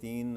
3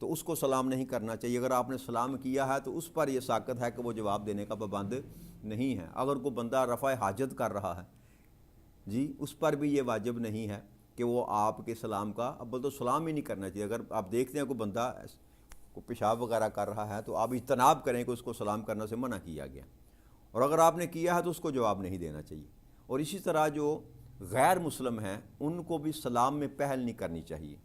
تو اس کو سلام نہیں کرنا چاہیے۔ اگر آپ نے سلام کیا ہے تو اس پر یہ ساقط ہے کہ وہ جواب دینے کا پابند نہیں ہے۔ اگر کوئی بندہ رفع حاجت کر رہا ہے جی، اس پر بھی یہ واجب نہیں ہے کہ وہ آپ کے سلام کا اب تو سلام ہی نہیں کرنا چاہیے۔ اگر آپ دیکھتے ہیں کوئی بندہ کو پیشاب وغیرہ کر رہا ہے تو آپ اجتناب کریں کہ اس کو سلام کرنے سے منع کیا گیا، اور اگر آپ نے کیا ہے تو اس کو جواب نہیں دینا چاہیے۔ اور اسی طرح جو غیر مسلم ہیں ان کو بھی سلام میں پہل نہیں کرنی چاہیے۔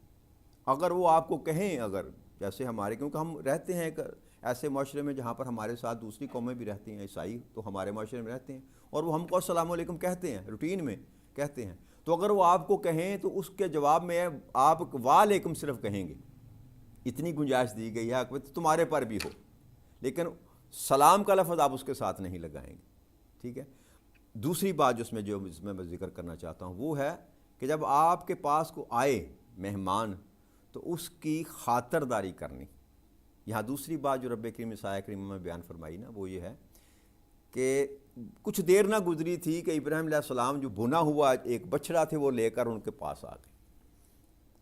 اگر وہ آپ کو کہیں، اگر جیسے ہمارے، کیونکہ ہم رہتے ہیں ایک ایسے معاشرے میں جہاں پر ہمارے ساتھ دوسری قومیں بھی رہتی ہیں، عیسائی تو ہمارے معاشرے میں رہتے ہیں، اور وہ ہم کو السلام علیکم کہتے ہیں، روٹین میں کہتے ہیں، تو اگر وہ آپ کو کہیں تو اس کے جواب میں آپ وعلیکم صرف کہیں گے، اتنی گنجائش دی گئی ہے کہ تمہارے پر بھی ہو، لیکن سلام کا لفظ آپ اس کے ساتھ نہیں لگائیں گے، ٹھیک ہے۔ دوسری بات جو میں ذکر کرنا چاہتا ہوں وہ ہے کہ جب آپ کے پاس کو آئے مہمان تو اس کی خاطرداری کرنی۔ یہاں دوسری بات جو رب کریم عیسیٰ کریم میں بیان فرمائی نا، وہ یہ ہے کہ کچھ دیر نہ گزری تھی کہ ابراہیم علیہ السلام جو بنا ہوا ایک بچڑا تھے وہ لے کر ان کے پاس آ گئے۔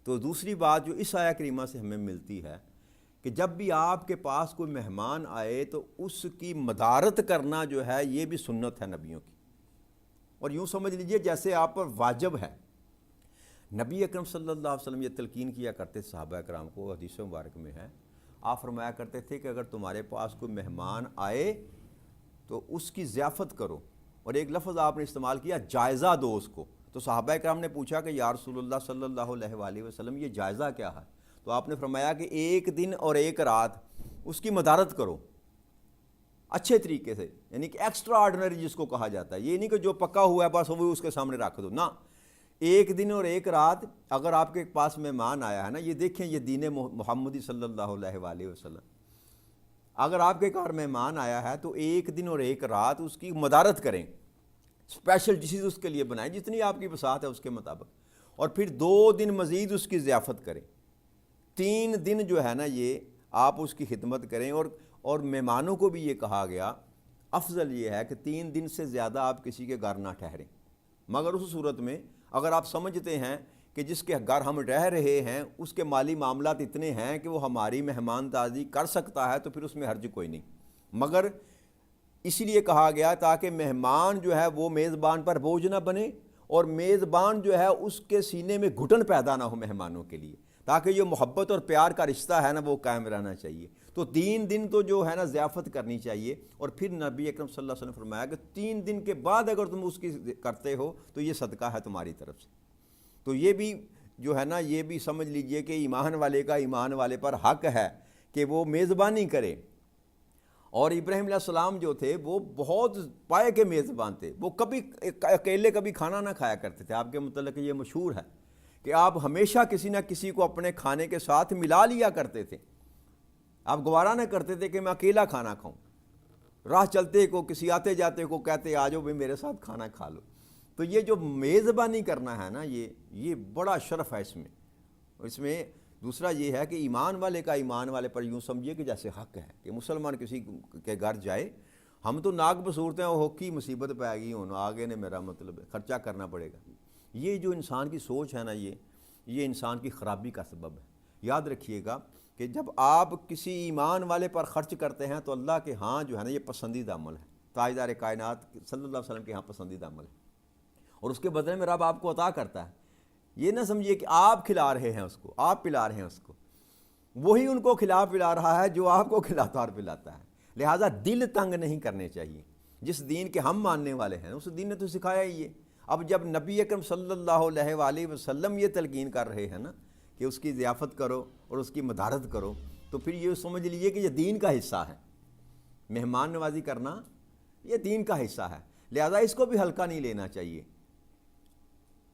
تو دوسری بات جو اس آیہ کریمہ سے ہمیں ملتی ہے کہ جب بھی آپ کے پاس کوئی مہمان آئے تو اس کی مدارت کرنا جو ہے یہ بھی سنت ہے نبیوں کی، اور یوں سمجھ لیجئے جیسے آپ پر واجب ہے۔ نبی اکرم صلی اللہ علیہ وسلم یہ تلقین کیا کرتے صحابہ کرام کو، حدیث مبارک میں ہے، آپ فرمایا کرتے تھے کہ اگر تمہارے پاس کوئی مہمان آئے تو اس کی ضیافت کرو، اور ایک لفظ آپ نے استعمال کیا جائزہ دو اس کو۔ تو صحابہ کرام نے پوچھا کہ یا رسول اللہ صلی اللہ علیہ وآلہ وسلم یہ جائزہ کیا ہے؟ تو آپ نے فرمایا کہ ایک دن اور ایک رات اس کی مدارت کرو اچھے طریقے سے، یعنی کہ ایکسٹرا آرڈنری جس کو کہا جاتا ہے، یہ نہیں کہ جو پکا ہوا ہے بس وہ اس کے سامنے رکھ دو، نہ، ایک دن اور ایک رات اگر آپ کے پاس مہمان آیا ہے نا، یہ دیکھیں یہ دین محمدی صلی اللہ علیہ وآلہ وسلم، اگر آپ کے گھر مہمان آیا ہے تو ایک دن اور ایک رات اس کی مدارت کریں، اسپیشل ڈشز اس کے لیے بنائیں جتنی آپ کی بساط ہے اس کے مطابق، اور پھر 2 دن مزید اس کی ضیافت کریں، 3 دن جو ہے نا یہ آپ اس کی خدمت کریں، اور مہمانوں کو بھی یہ کہا گیا افضل یہ ہے کہ 3 دن سے زیادہ آپ کسی کے گھر نہ ٹھہریں، مگر اس صورت میں اگر آپ سمجھتے ہیں کہ جس کے گھر ہم رہ رہے ہیں اس کے مالی معاملات اتنے ہیں کہ وہ ہماری مہمان تازی کر سکتا ہے تو پھر اس میں حرج کوئی نہیں، مگر اسی لیے کہا گیا تاکہ مہمان جو ہے وہ میزبان پر بوجھ نہ بنے، اور میزبان جو ہے اس کے سینے میں گھٹن پیدا نہ ہو مہمانوں کے لیے، تاکہ یہ محبت اور پیار کا رشتہ ہے نا وہ قائم رہنا چاہیے۔ تو 3 دن تو جو ہے نا ضیافت کرنی چاہیے، اور پھر نبی اکرم صلی اللہ علیہ وسلم نے فرمایا کہ 3 دن کے بعد اگر تم اس کی کرتے ہو تو یہ صدقہ ہے تمہاری طرف سے۔ تو یہ بھی جو ہے نا یہ بھی سمجھ لیجئے کہ ایمان والے کا ایمان والے پر حق ہے کہ وہ میزبانی کرے۔ اور ابراہیم علیہ السلام جو تھے وہ بہت پائے کے میزبان تھے، وہ کبھی اکیلے کبھی کھانا نہ کھایا کرتے تھے، آپ کے متعلق یہ مشہور ہے کہ آپ ہمیشہ کسی نہ کسی کو اپنے کھانے کے ساتھ ملا لیا کرتے تھے، آپ گوارا نہ کرتے تھے کہ میں اکیلا کھانا کھاؤں، راہ چلتے کو کسی آتے جاتے کو کہتے آ جاؤ بھی میرے ساتھ کھانا کھا لو۔ تو یہ جو میزبانی کرنا ہے نا یہ بڑا شرف ہے اس میں، اور اس میں دوسرا یہ ہے کہ ایمان والے کا ایمان والے پر یوں سمجھیے کہ جیسے حق ہے کہ مسلمان کسی کے گھر جائے، ہم تو ناک بسورتے ہیں وہ کی مصیبت پہ آ گئی ہونا آگے نے میرا مطلب خرچہ کرنا پڑے گا، یہ جو انسان کی سوچ ہے نا یہ انسان کی خرابی کا سبب ہے۔ یاد رکھیے گا کہ جب آپ کسی ایمان والے پر خرچ کرتے ہیں تو اللہ کے ہاں جو ہے نا یہ پسندیدہ عمل ہے، تاجدار کائنات صلی اللہ علیہ وسلم کے ہاں پسندیدہ عمل ہے، اور اس کے بدلے میں رب آپ کو عطا کرتا ہے۔ یہ نہ سمجھیے کہ آپ کھلا رہے ہیں اس کو، آپ پلا رہے ہیں اس کو، وہی ان کو کھلا پلا رہا ہے جو آپ کو کھلاتا اور پلاتا ہے۔ لہٰذا دل تنگ نہیں کرنے چاہیے، جس دین کے ہم ماننے والے ہیں اس دین نے تو سکھایا ہی ہے۔ اب جب نبی اکرم صلی اللہ علیہ وآلہ وسلم یہ تلقین کر رہے ہیں نا کہ اس کی ضیافت کرو اور اس کی مدارت کرو، تو پھر یہ سمجھ لیجئے کہ یہ دین کا حصہ ہے، مہمان نوازی کرنا یہ دین کا حصہ ہے، لہذا اس کو بھی ہلکا نہیں لینا چاہیے،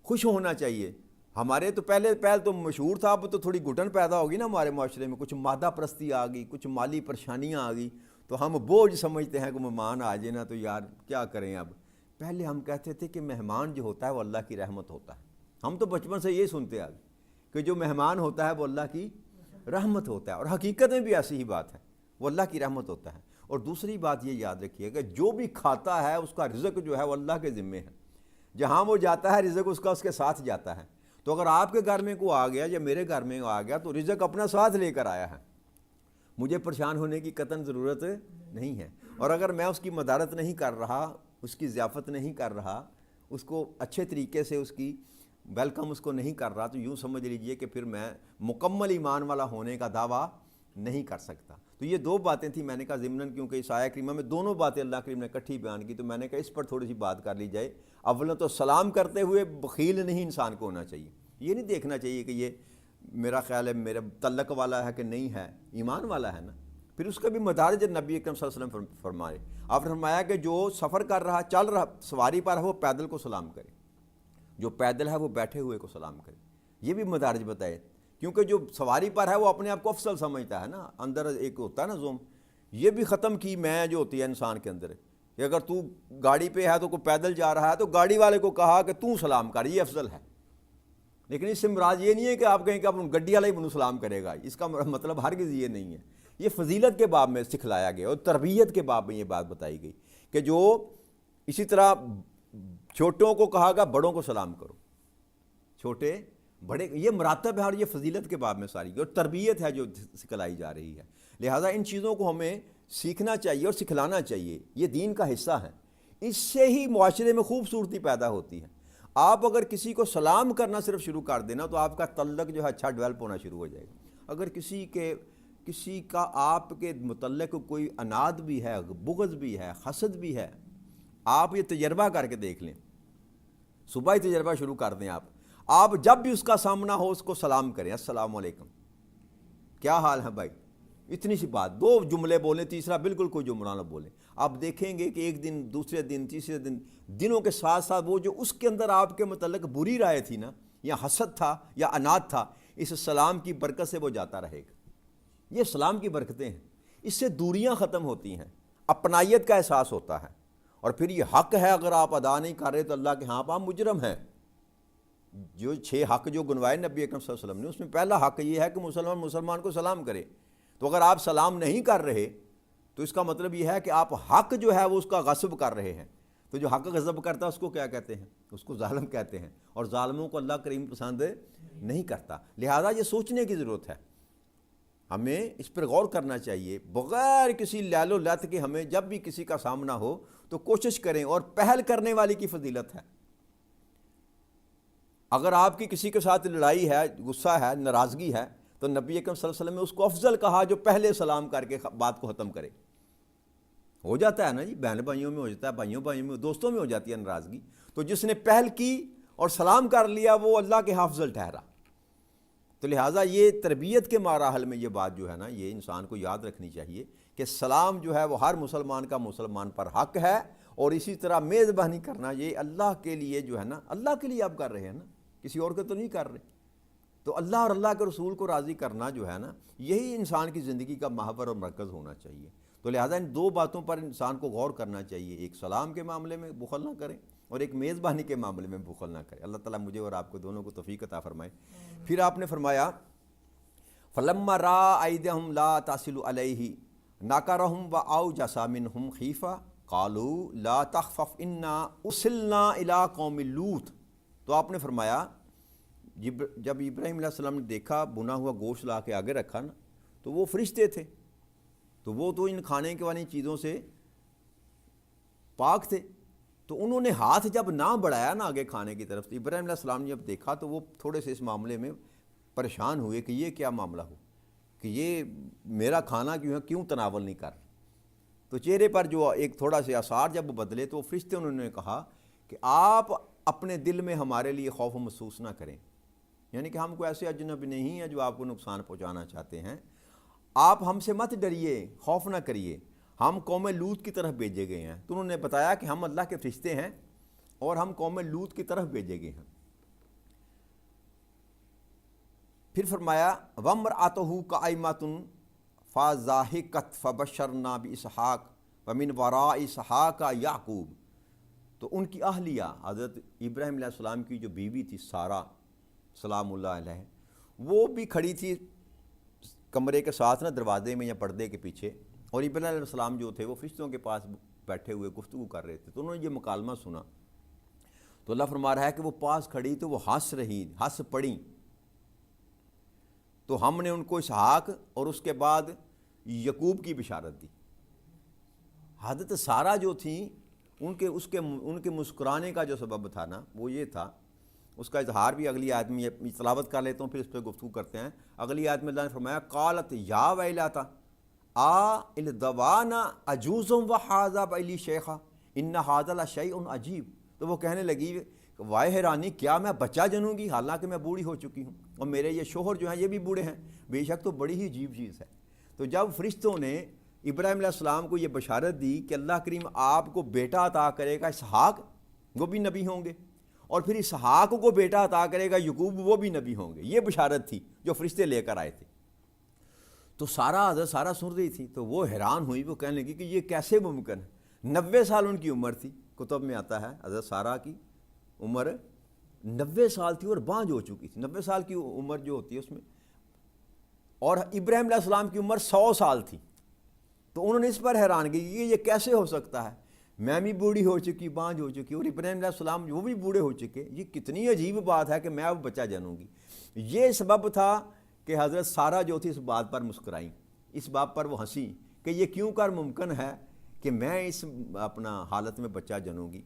خوش ہونا چاہیے۔ ہمارے تو پہل تو مشہور تھا، اب تو تھوڑی گھٹن پیدا ہوگی نا ہمارے معاشرے میں، کچھ مادہ پرستی آ گئی، کچھ مالی پریشانیاں آ گئی، تو ہم بوجھ سمجھتے ہیں کہ مہمان آ جائے نا تو یار کیا کریں اب۔ پہلے ہم کہتے تھے کہ مہمان جو ہوتا ہے وہ اللہ کی رحمت ہوتا ہے، ہم تو بچپن سے یہ سنتے آ گئے کہ جو مہمان ہوتا ہے وہ اللہ کی رحمت ہوتا ہے، اور حقیقت میں بھی ایسی ہی بات ہے، وہ اللہ کی رحمت ہوتا ہے۔ اور دوسری بات یہ یاد رکھیے کہ جو بھی کھاتا ہے اس کا رزق جو ہے وہ اللہ کے ذمے ہے، جہاں وہ جاتا ہے رزق اس کا اس کے ساتھ جاتا ہے۔ تو اگر آپ کے گھر میں کوئی آ گیا یا میرے گھر میں آ گیا تو رزق اپنا ساتھ لے کر آیا ہے، مجھے پریشان ہونے کی قطعاً ضرورت نہیں ہے، اور اگر میں اس کی مدارت نہیں کر رہا، اس کی ضیافت نہیں کر رہا، اس کو اچھے طریقے سے اس کی ویلکم اس کو نہیں کر رہا، تو یوں سمجھ لیجئے کہ پھر میں مکمل ایمان والا ہونے کا دعویٰ نہیں کر سکتا۔ تو یہ دو باتیں تھیں، میں نے کہا ضمناً کیونکہ اس آیہ کریمہ میں دونوں باتیں اللہ کریم نے اکٹھی بیان کی، تو میں نے کہا اس پر تھوڑی سی بات کر لی جائے۔ اولا تو سلام کرتے ہوئے بخیل نہیں انسان کو ہونا چاہیے، یہ نہیں دیکھنا چاہیے کہ یہ میرا خیال ہے میرا تعلق والا ہے کہ نہیں ہے، ایمان والا ہے نا۔ پھر اس کا بھی مدارج نبی اکرم صلی اللہ علیہ وسلم فرمائے، آپ نے فرمایا کہ جو سفر کر رہا، چل رہا، سواری پر ہے، وہ پیدل کو سلام کرے، جو پیدل ہے وہ بیٹھے ہوئے کو سلام کرے۔ یہ بھی مدارج بتائے، کیونکہ جو سواری پر ہے وہ اپنے آپ کو افضل سمجھتا ہے نا، اندر ایک ہوتا ہے نا زوم، یہ بھی ختم کی میں جو ہوتی ہے انسان کے اندر، کہ اگر تو گاڑی پہ ہے تو کوئی پیدل جا رہا ہے تو گاڑی والے کو کہا کہ تو سلام کر، یہ افضل ہے۔ لیکن اس سے مراد یہ نہیں ہے کہ آپ کہیں کہ آپ گڈی والا ہی منو سلام کرے گا، اس کا مطلب ہرگز یہ نہیں ہے۔ یہ فضیلت کے باب میں سکھلایا گیا اور تربیت کے باب میں یہ بات بتائی گئی کہ جو اسی طرح چھوٹوں کو کہا گا بڑوں کو سلام کرو، چھوٹے بڑے، یہ مراتب ہے اور یہ فضیلت کے باب میں ساری اور تربیت ہے جو سکھلائی جا رہی ہے۔ لہٰذا ان چیزوں کو ہمیں سیکھنا چاہیے اور سکھلانا چاہیے، یہ دین کا حصہ ہے، اس سے ہی معاشرے میں خوبصورتی پیدا ہوتی ہے۔ آپ اگر کسی کو سلام کرنا صرف شروع کر دینا تو آپ کا تعلق جو ہے اچھا ڈیولپ ہونا شروع ہو جائے گا۔ اگر کسی کا آپ کے متعلق کوئی عناد بھی ہے، بغض بھی ہے، حسد بھی ہے، آپ یہ تجربہ کر کے دیکھ لیں، صبح ہی تجربہ شروع کر دیں، آپ جب بھی اس کا سامنا ہو اس کو سلام کریں، السلام علیکم، کیا حال ہے بھائی، اتنی سی بات، دو جملے بولیں، تیسرا بالکل کوئی جملہ نہ بولیں۔ آپ دیکھیں گے کہ ایک دن، دوسرے دن، تیسرے دن، دنوں کے ساتھ ساتھ وہ جو اس کے اندر آپ کے متعلق بری رائے تھی نا، یا حسد تھا یا عناد تھا، اس سلام کی برکت سے وہ جاتا رہے گا۔ یہ سلام کی برکتیں ہیں، اس سے دوریاں ختم ہوتی ہیں، اپنائیت کا احساس ہوتا ہے، اور پھر یہ حق ہے اگر آپ ادا نہیں کر رہے تو اللہ کے ہاں آپ مجرم ہیں۔ جو 6 حق جو گنوائے نبی اکرم صلی اللہ علیہ وسلم نے، اس میں پہلا حق یہ ہے کہ مسلمان کو سلام کرے۔ تو اگر آپ سلام نہیں کر رہے تو اس کا مطلب یہ ہے کہ آپ حق جو ہے وہ اس کا غصب کر رہے ہیں۔ تو جو حق غصب کرتا ہے اس کو کیا کہتے ہیں؟ اس کو ظالم کہتے ہیں، اور ظالموں کو اللہ کریم پسند نہیں کرتا۔ لہذا یہ سوچنے کی ضرورت ہے، ہمیں اس پر غور کرنا چاہیے، بغیر کسی لیل و لت کے ہمیں جب بھی کسی کا سامنا ہو تو کوشش کریں، اور پہل کرنے والی کی فضیلت ہے۔ اگر آپ کی کسی کے ساتھ لڑائی ہے، غصہ ہے، ناراضگی ہے، تو نبی اکرم صلی اللہ علیہ وسلم نے اس کو افضل کہا جو پہلے سلام کر کے بات کو ختم کرے۔ ہو جاتا ہے نا جی، بہن بھائیوں میں ہو جاتا ہے، بھائیوں میں، دوستوں میں ہو جاتی ہے ناراضگی، تو جس نے پہل کی اور سلام کر لیا وہ اللہ کے افضل ٹھہرا۔ تو لہٰذا یہ تربیت کے مراحل میں یہ بات جو ہے نا، یہ انسان کو یاد رکھنی چاہیے کہ سلام جو ہے وہ ہر مسلمان کا مسلمان پر حق ہے، اور اسی طرح میزبانی کرنا یہ اللہ کے لیے جو ہے نا، اللہ کے لیے آپ کر رہے ہیں نا، کسی اور کے تو نہیں کر رہے۔ تو اللہ اور اللہ کے رسول کو راضی کرنا جو ہے نا، یہی انسان کی زندگی کا محور اور مرکز ہونا چاہیے۔ تو لہٰذا ان دو باتوں پر انسان کو غور کرنا چاہیے، ایک سلام کے معاملے میں بخل نہ کریں، اور ایک میزبانی کے معاملے میں بخل نہ کریں۔ اللہ تعالیٰ مجھے اور آپ کو دونوں کو توفیق عطا فرمائے۔ پھر آپ نے فرمایا فَلَمَّا رَأَىٰ أَيْدِيَهُمْ لَا تَصِلُ إِلَيْهِ نَكَرَهُمْ وَأَوْجَسَ مِنْهُمْ خِيفَةً قَالُوا لَا تَخْفَفْ إِنَّا أُرْسِلْنَا إِلَىٰ قَوْمِ لُوط۔ تو آپ نے فرمایا جب ابراہیم علیہ السلام نے دیکھا بنا ہوا گوشت لا کے آگے رکھا نا، تو وہ فرشتے تھے، تو وہ تو ان کھانے کے والی چیزوں سے پاک تھے، تو انہوں نے ہاتھ جب نہ بڑھایا نا آگے کھانے کی طرف، تو ابراہیم علیہ السلام نے جب دیکھا تو وہ تھوڑے سے اس معاملے میں پریشان ہوئے کہ یہ کیا معاملہ ہو، کہ یہ میرا کھانا کیوں تناول نہیں کر۔ تو چہرے پر جو ایک تھوڑا سے آثار جب بدلے تو فرشتے انہوں نے کہا کہ آپ اپنے دل میں ہمارے لیے خوف محسوس نہ کریں، یعنی کہ ہم کوئی ایسے اجنبی نہیں ہیں جو آپ کو نقصان پہنچانا چاہتے ہیں، آپ ہم سے مت ڈریے، خوف نہ کریے، ہم قوم لوط کی طرف بھیجے گئے ہیں۔ تو انہوں نے بتایا کہ ہم اللہ کے فرشتے ہیں اور ہم قوم لوط کی طرف بھیجے گئے ہیں۔ پھر فرمایا وَامْرَأَتُهُ قَائِمَةٌ فَضَحِكَتْ فَبَشَّرْنَا بِإِسْحَاقَ وَمِنْ وَرَاءِ إِسْحَاقَ یعقوب۔ تو ان کی اہلیہ حضرت ابراہیم علیہ السلام کی جو بیوی تھی سارہ سلام اللہ علیہ، وہ بھی کھڑی تھی کمرے کے ساتھ نا، دروازے میں یا پردے کے پیچھے، اور ابراہیم علیہ السلام جو تھے وہ فرشتوں کے پاس بیٹھے ہوئے گفتگو کر رہے تھے۔ تو انہوں نے یہ مکالمہ سنا، تو اللہ فرما رہا ہے کہ وہ پاس کھڑی تو وہ ہنس پڑیں، تو ہم نے ان کو اسحاق اور اس کے بعد یعقوب کی بشارت دی۔ حضرت سارہ جو تھیں ان کے مسکرانے کا جو سبب تھا نا وہ یہ تھا، اس کا اظہار بھی اگلی آیت میں تلاوت کر لیتا ہوں پھر اس پہ گفتگو کرتے ہیں۔ اگلی آیت میں اللہ نے فرمایا قالت یا ویلاتا الدوانا عجوزم وحاذا بیلی شیخا ان ھذا لشیء عجیب۔ تو وہ کہنے لگی وائے حیرانی، کیا میں بچہ جنوں گی حالانکہ میں بوڑھی ہو چکی ہوں اور میرے یہ شوہر جو ہیں یہ بھی بوڑھے ہیں، بے شک تو بڑی ہی عجیب چیز ہے۔ تو جب فرشتوں نے ابراہیم علیہ السلام کو یہ بشارت دی کہ اللہ کریم آپ کو بیٹا عطا کرے گا اسحاق، وہ بھی نبی ہوں گے، اور پھر اسحاق کو بیٹا عطا کرے گا یعقوب، وہ بھی نبی ہوں گے، یہ بشارت تھی جو فرشتے لے کر آئے تھے۔ تو حضرت سارہ سن رہی تھی تو وہ حیران ہوئی، وہ کہنے لگی کہ یہ کیسے ممکن ہے؟ 90 سال ان کی عمر تھی، کتب میں آتا ہے حضرت سارہ کی عمر 90 سال تھی اور بانجھ ہو چکی تھی۔ 90 سال کی عمر جو ہوتی ہے اس میں، اور ابراہیم علیہ السلام کی عمر 100 سال تھی۔ تو انہوں نے اس پر حیران کی کہ یہ کیسے ہو سکتا ہے، میں بھی بوڑھی ہو چکی، بانجھ ہو چکی، اور ابراہیم علیہ السلام وہ بھی بوڑھے ہو چکے، یہ کتنی عجیب بات ہے کہ میں اب بچہ جنوں گی۔ یہ سبب تھا کہ حضرت سارہ جو تھی اس بات پر مسکرائیں، اس بات پر وہ ہنسی کہ یہ کیوں کر ممکن ہے کہ میں اس اپنا حالت میں بچہ جنوں گی۔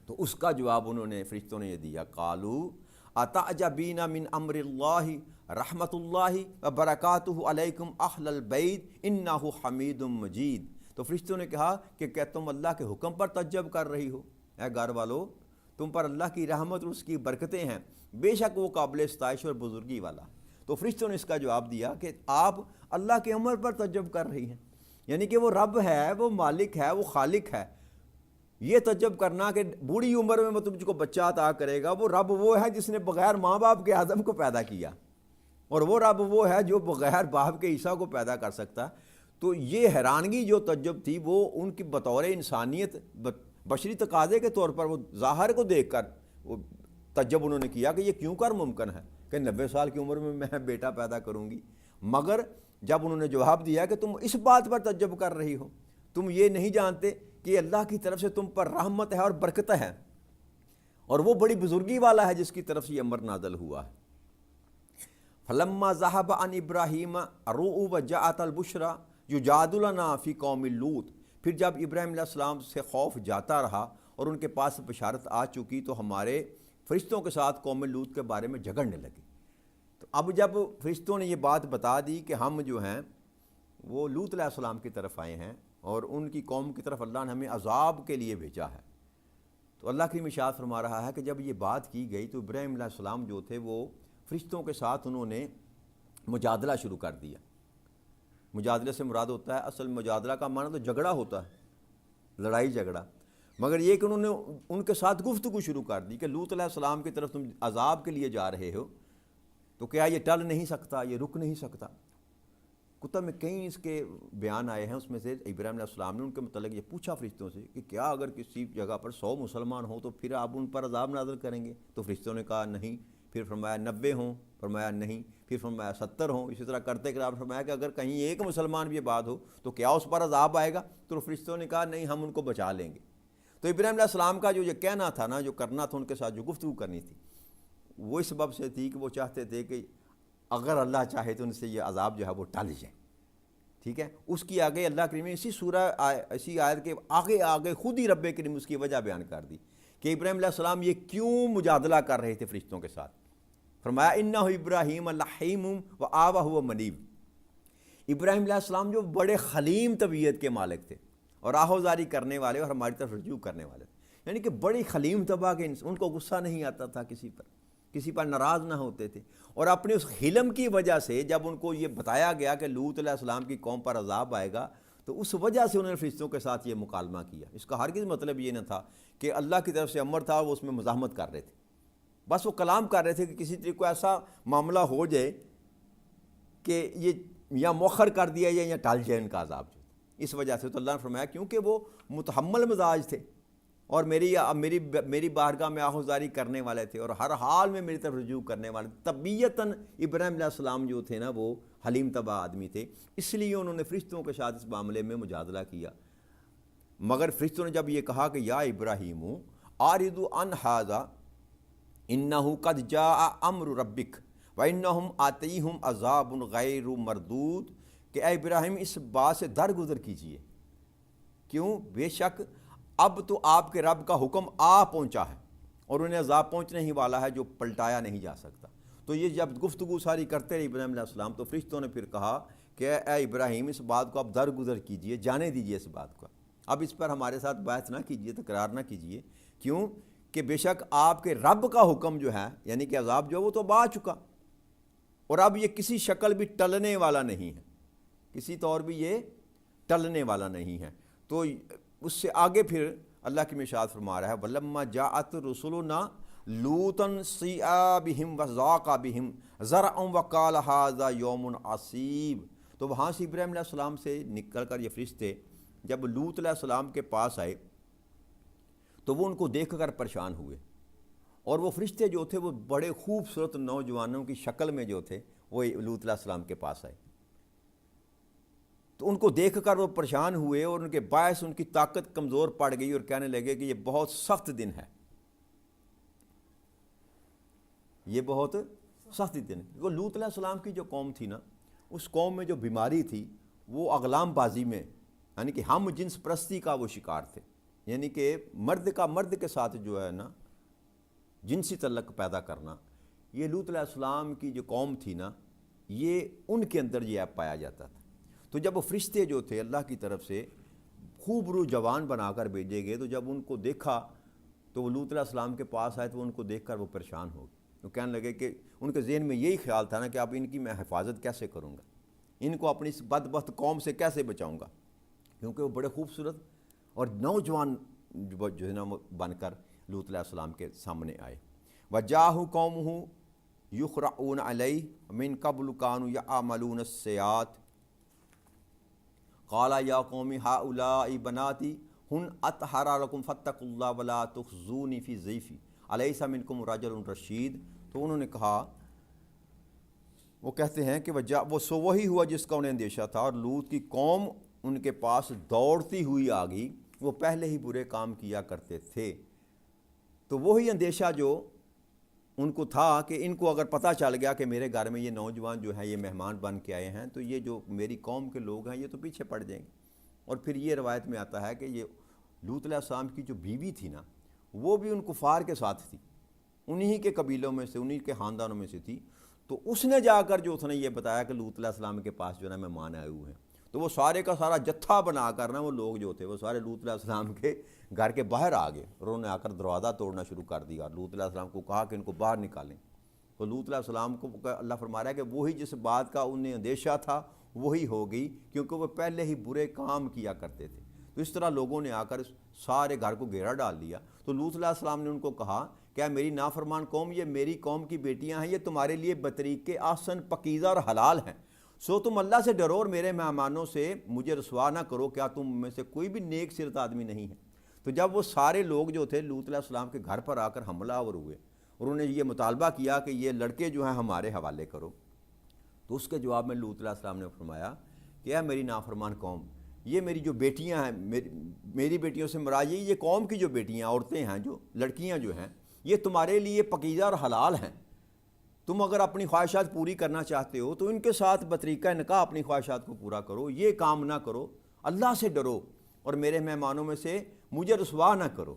تو اس کا جواب انہوں نے فرشتوں نے یہ دیا قالوا اتعجبین من امر اللہ رحمت اللہ وبرکاتہ علیکم اہل البیت انہ حمید مجید۔ تو فرشتوں نے کہا کہ کیا تم اللہ کے حکم پر تعجب کر رہی ہو؟ اے گھر والو، تم پر اللہ کی رحمت اور اس کی برکتیں ہیں، بے شک وہ قابل ستائش اور بزرگی والا۔ تو فرشتوں نے اس کا جواب دیا کہ آپ اللہ کے امر پر تعجب کر رہی ہیں، یعنی کہ وہ رب ہے، وہ مالک ہے، وہ خالق ہے۔ یہ تعجب کرنا کہ بوڑھی عمر میں وہ تجھ کو بچہ عطا کرے گا، وہ رب وہ ہے جس نے بغیر ماں باپ کے آدم کو پیدا کیا، اور وہ رب وہ ہے جو بغیر باپ کے عیسیٰ کو پیدا کر سکتا۔ تو یہ حیرانگی جو تعجب تھی وہ ان کی بطور انسانیت بشری تقاضے کے طور پر وہ ظاہر کو دیکھ کر وہ تعجب انہوں نے کیا کہ یہ کیوں کر ممکن ہے کہ 90 سال کی عمر میں میں بیٹا پیدا کروں گی۔ مگر جب انہوں نے جواب دیا کہ تم اس بات پر تعجب کر رہی ہو، تم یہ نہیں جانتے کہ اللہ کی طرف سے تم پر رحمت ہے اور برکت ہے، اور وہ بڑی بزرگی والا ہے جس کی طرف سے یہ امر نازل ہوا ہے۔ فلما ذهب عن ابراہیم الرؤ وجاءت البشرى یجادلنا فی قوم لوط۔ پھر جب ابراہیم علیہ السلام سے خوف جاتا رہا اور ان کے پاس بشارت آ چکی تو ہمارے فرشتوں کے ساتھ قوم لوط کے بارے میں جھگڑنے لگے۔ تو اب جب فرشتوں نے یہ بات بتا دی کہ ہم جو ہیں وہ لوط علیہ السلام کی طرف آئے ہیں اور ان کی قوم کی طرف اللہ نے ہمیں عذاب کے لیے بھیجا ہے، تو اللہ کی ارشاد فرما رہا ہے کہ جب یہ بات کی گئی تو ابراہیم علیہ السلام جو تھے وہ فرشتوں کے ساتھ انہوں نے مجادلہ شروع کر دیا۔ مجادلے سے مراد ہوتا ہے، اصل مجادلہ کا معنی تو جھگڑا ہوتا ہے، لڑائی جھگڑا، مگر یہ کہ انہوں نے ان کے ساتھ گفتگو شروع کر دی کہ لوط علیہ السلام کی طرف تم عذاب کے لیے جا رہے ہو، تو کیا یہ ٹل نہیں سکتا، یہ رک نہیں سکتا؟ کتب میں کئی اس کے بیان آئے ہیں، اس میں سے ابراہیم علیہ السلام نے ان کے متعلق یہ پوچھا فرشتوں سے کہ کیا اگر کسی جگہ پر 100 مسلمان ہوں تو پھر آپ ان پر عذاب نازل کریں گے؟ تو فرشتوں نے کہا نہیں، پھر فرمایا 90 ہوں، فرمایا نہیں، پھر فرمایا 70 ہوں، اسی طرح کرتے کرتے فرمایا کہ اگر کہیں ایک مسلمان بھی یہ بات ہو تو کیا اس پر عذاب آئے گا؟ تو فرشتوں نے کہا نہیں، ہم ان کو بچا لیں گے۔ تو ابراہیم علیہ السلام کا جو یہ کہنا تھا نا، جو کرنا تھا ان کے ساتھ جو گفتگو کرنی تھی، وہ اس سبب سے تھی کہ وہ چاہتے تھے کہ اگر اللہ چاہے تو ان سے یہ عذاب جو ہے وہ ٹال جائے، ٹھیک ہے۔ اس کی آگے اللہ کریم نے اسی آیت کے آگے خود ہی رب کریم اس کی وجہ بیان کر دی کہ ابراہیم علیہ السلام یہ کیوں مجادلہ کر رہے تھے فرشتوں کے ساتھ۔ فرمایا انہ ابراہیم لحیم و آوہ منیب۔ ابراہیم علیہ السلام جو بڑے حلیم طبیعت کے مالک تھے اور آہوزاری کرنے والے اور ہماری طرف رجوع کرنے والے، یعنی کہ بڑی حلیم طبع کے، ان کو غصہ نہیں آتا تھا، کسی پر ناراض نہ ہوتے تھے، اور اپنے اس حلم کی وجہ سے جب ان کو یہ بتایا گیا کہ لوط علیہ السلام کی قوم پر عذاب آئے گا تو اس وجہ سے انہوں نے فرشتوں کے ساتھ یہ مکالمہ کیا۔ اس کا ہرگز مطلب یہ نہ تھا کہ اللہ کی طرف سے امر تھا وہ اس میں مزاحمت کر رہے تھے، بس وہ کلام کر رہے تھے کہ کسی طریقے کو ایسا معاملہ ہو جائے کہ یہ یا مؤخر کر دیا جائے یا ٹال جائے ان کا عذاب جو، اس وجہ سے۔ تو اللہ نے فرمایا کیونکہ وہ متحمل مزاج تھے اور میری بارگاہ میں آہوزاری کرنے والے تھے اور ہر حال میں میری طرف رجوع کرنے والے، طبیعتاً ابراہیم علیہ السلام جو تھے نا وہ حلیم طبع آدمی تھے، اس لیے انہوں نے فرشتوں کے ساتھ اس معاملے میں مجادلہ کیا۔ مگر فرشتوں نے جب یہ کہا کہ یا ابراہیم آرد عن ھذا انہ قد جاء امر ربک وانہم آتیہم عذاب غیر مردود، کہ اے ابراہیم اس بات سے درگزر کیجئے، کیوں؟ بے شک اب تو آپ کے رب کا حکم آ پہنچا ہے اور انہیں عذاب پہنچنے ہی والا ہے جو پلٹایا نہیں جا سکتا۔ تو یہ جب گفتگو ساری کرتے رہے ابراہیم علیہ السلام، تو فرشتوں نے پھر کہا کہ اے ابراہیم اس بات کو اب درگزر کیجئے، جانے دیجئے اس بات کو، اب اس پر ہمارے ساتھ بحث نہ کیجئے، تکرار نہ کیجئے، کیوں کہ بے شک آپ کے رب کا حکم جو ہے یعنی کہ عذاب جو ہے وہ تو اب آ چکا، اور اب یہ کسی شکل بھی ٹلنے والا نہیں ہے، کسی طور بھی یہ ٹلنے والا نہیں ہے۔ تو اس سے آگے پھر اللہ کی ارشاد فرما رہا ہے وَلَمَّا جَاءَتْ رُسُلُنَا لُوطًا سِیئَا بِهِمْ وَضَاقَ بِهِمْ زَرْعًا وَقَالَ هَٰذَا يَوْمٌ عَصِیبٌ۔ تو وہاں سے ابراہیم علیہ السلام سے نکل کر یہ فرشتے جب لوط علیہ السلام کے پاس آئے تو وہ ان کو دیکھ کر پریشان ہوئے، اور وہ فرشتے جو تھے وہ بڑے خوبصورت نوجوانوں کی شکل میں جو تھے وہ لوط علیہ السلام کے پاس آئے، تو ان کو دیکھ کر وہ پریشان ہوئے اور ان کے باعث ان کی طاقت کمزور پڑ گئی اور کہنے لگے کہ یہ بہت سخت دن ہے، یہ بہت سخت دن ہے۔ وہ لوط علیہ السلام کی جو قوم تھی نا، اس قوم میں جو بیماری تھی وہ اغلام بازی میں یعنی کہ ہم جنس پرستی کا وہ شکار تھے، یعنی کہ مرد کا مرد کے ساتھ جو ہے نا جنسی تعلق پیدا کرنا، یہ لوط علیہ السلام کی جو قوم تھی نا یہ ان کے اندر یہ ایپ پایا جاتا تھا۔ تو جب وہ فرشتے جو تھے اللہ کی طرف سے خوب روح جوان بنا کر بھیجے گئے، تو جب ان کو دیکھا تو وہ لوط علیہ السلام کے پاس آئے تو ان کو دیکھ کر وہ پریشان ہو گئے، تو کہنے لگے کہ ان کے ذہن میں یہی خیال تھا نا کہ اب ان کی میں حفاظت کیسے کروں گا، ان کو اپنی اس بدبخت قوم سے کیسے بچاؤں گا، کیونکہ وہ بڑے خوبصورت اور نوجوان جو ہے نا بن کر لوط علیہ السلام کے سامنے آئے۔ وَجَاءَهُ قَوْمُهُ يُخْرَعُونَ عَلَيْهِ مِن قَبْلُ كَانُوا يَعْمَلُونَ السَّيِّئَاتِ قَالَ يَا قَوْمِ هَٰؤُلَاءِ بَنَاتِي هُنَّ أَطْهَرُ لَكُمْ فَاتَّقُوا اللَّهَ وَلَا تُخْزُونِي فِي ضَيْفِي أَلَيْسَ مِنكُمْ رَجُلٌ رَشِيدٌ۔ تو انہوں نے کہا، وہ کہتے ہیں کہ وہ سو وہی ہوا جس کا انہیں اندیشہ تھا، اور لوط کی قوم ان کے پاس دوڑتی ہوئی آ گئی، وہ پہلے ہی برے کام کیا کرتے تھے۔ تو وہی اندیشہ جو ان کو تھا کہ ان کو اگر پتہ چل گیا کہ میرے گھر میں یہ نوجوان جو ہیں یہ مہمان بن کے آئے ہیں، تو یہ جو میری قوم کے لوگ ہیں یہ تو پیچھے پڑ جائیں گے۔ اور پھر یہ روایت میں آتا ہے کہ یہ لوط علیہ السلام کی جو بیوی تھی نا وہ بھی ان کفار کے ساتھ تھی، انہی کے قبیلوں میں سے، انہی کے خاندانوں میں سے تھی، تو اس نے جا کر جو اس نے یہ بتایا کہ لوط علیہ السلام کے پاس جو ہے نا مہمان آئے ہوئے ہیں، تو وہ سارے کا سارا جتھا بنا کر نا وہ لوگ جو تھے وہ سارے لوط علیہ السلام کے گھر کے باہر آ گئے، اور انہوں نے آ کر دروازہ توڑنا شروع کر دیا، اور لوط علیہ السلام کو کہا کہ ان کو باہر نکالیں۔ تو لوط علیہ السلام کو اللہ فرما رہا ہے کہ وہی جس بات کا انہیں اندیشہ تھا وہی ہو گئی، کیونکہ وہ پہلے ہی برے کام کیا کرتے تھے۔ تو اس طرح لوگوں نے آ کر سارے گھر کو گھیرا ڈال دیا۔ تو لوط علیہ السلام نے ان کو کہا کیا میری نافرمان قوم، یہ میری قوم کی بیٹیاں ہیں، یہ تمہارے لیے بطریق احسن پاکیزہ اور حلال ہیں، سو تم اللہ سے ڈرو اور میرے مہمانوں سے مجھے رسوا نہ کرو، کیا تم میں سے کوئی بھی نیک سیرت آدمی نہیں ہے؟ تو جب وہ سارے لوگ جو تھے لوط علیہ السلام کے گھر پر آ کر حملہ آور ہوئے اور انہوں نے یہ مطالبہ کیا کہ یہ لڑکے جو ہیں ہمارے حوالے کرو، تو اس کے جواب میں لوط علیہ السلام نے فرمایا کہ اے میری نافرمان قوم، یہ میری جو بیٹیاں ہیں، میری بیٹیوں سے مراد یہ قوم کی جو بیٹیاں عورتیں ہیں، جو لڑکیاں جو ہیں، یہ تمہارے لیے پاکیزہ اور حلال ہیں، تم اگر اپنی خواہشات پوری کرنا چاہتے ہو تو ان کے ساتھ بطریقہ نکاح اپنی خواہشات کو پورا کرو، یہ کام نہ کرو، اللہ سے ڈرو اور میرے مہمانوں میں سے مجھے رسوا نہ کرو۔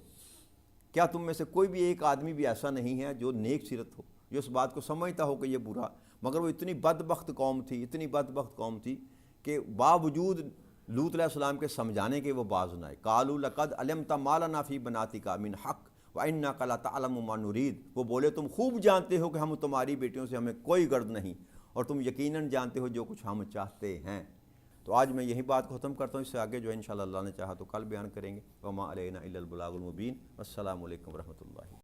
کیا تم میں سے کوئی بھی ایک آدمی بھی ایسا نہیں ہے جو نیک سیرت ہو، جو اس بات کو سمجھتا ہو کہ یہ برا؟ مگر وہ اتنی بدبخت قوم تھی، اتنی بدبخت قوم تھی کہ باوجود لوط علیہ السلام کے سمجھانے کے وہ باز نہ آئے۔ قالوا لقد علمت ما لنا فی بناتک من حق وانک لتعلم ما نرید، وہ بولے تم خوب جانتے ہو کہ ہم تمہاری بیٹیوں سے ہمیں کوئی غرض نہیں، اور تم یقیناً جانتے ہو جو کچھ ہم چاہتے ہیں۔ تو آج میں یہی بات کو ختم کرتا ہوں، اس سے آگے جو انشاءاللہ اللہ نے چاہا تو کل بیان کریں گے۔ وما علینا الا البلاغ المبین۔ السلام علیکم ورحمۃ اللہ۔